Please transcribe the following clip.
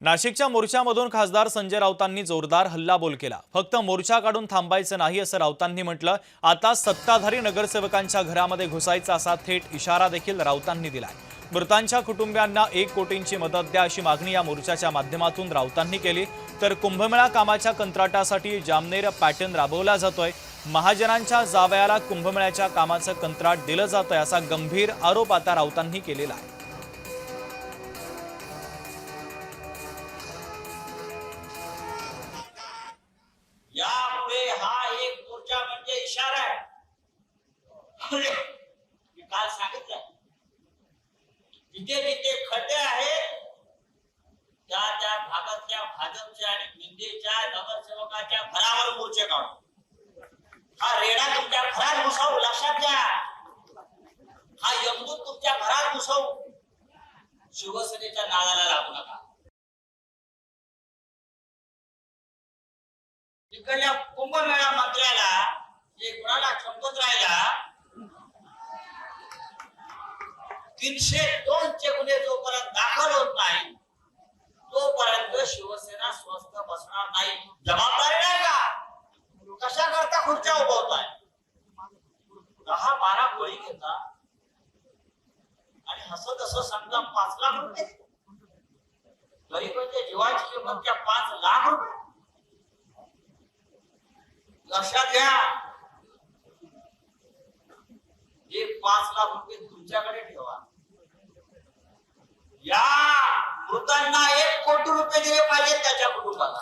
नाशिकच्या मोर्चामधून खासदार संजय राऊतांनी जोरदार हल्लाबोल केला। फक्त मोर्चा काढून थांबायचं नाही असं राऊतांनी म्हटलं। आता सत्ताधारी नगरसेवकांच्या घरामध्ये घुसायचा असा थेट इशारा देखील राऊतांनी दिलाय। मृतांच्या कुटुंबियांना 1 कोटींची मदत द्या अशी मागणी या मोर्चाच्या माध्यमातून राऊतांनी केली। तर कुंभमेळा कामाच्या कंत्राटासाठी जामनेर पॅटर्न राबवला जातोय। महाजनांच्या जावयाला कुंभमेळ्याच्या कामाचं कंत्राट दिलं जातंय असा गंभीर आरोप आता राऊतांनी केलेला आहे। यामुळे हा एक मोर्चा म्हणजे इशारा आहे। मी काल सांगितलं, जिथे जिथे खड्डे आहेत त्या त्या भागातल्या भाजपच्या आणि मिंदेच्या नगरसेवकाच्या घरावर मोर्चे काढू। हा रेडा तुमच्या घरात घुसवू, लक्षात घ्या। हा यमदूत तुमच्या घरात घुसवू। शिवसेनेच्या नादाला लागू नका। इकडल्या कुंभमेळा मंत्र्याला एक कोणाला क्षमत राहिला 302 चे गुन्हे जोपर्यंत दाखल होत नाही तोपर्यंत शिवसेना स्वस्थ बसणार नाही। जबाबदारी नाही का? कशा करता खुर्च्या उभवताय? 10-12 गोळी घेता आणि हसत असं समजा 5 लाख रुपये गरीबांच्या जीवाची किंमत त्या 5 लाख रुपये। लक्षात घ्या, हे 5 लाख रुपये तुमच्याकडे ठेवा। या मृतांना 1 कोटी रुपये दिले पाहिजे त्याच्या कुटुंबाला।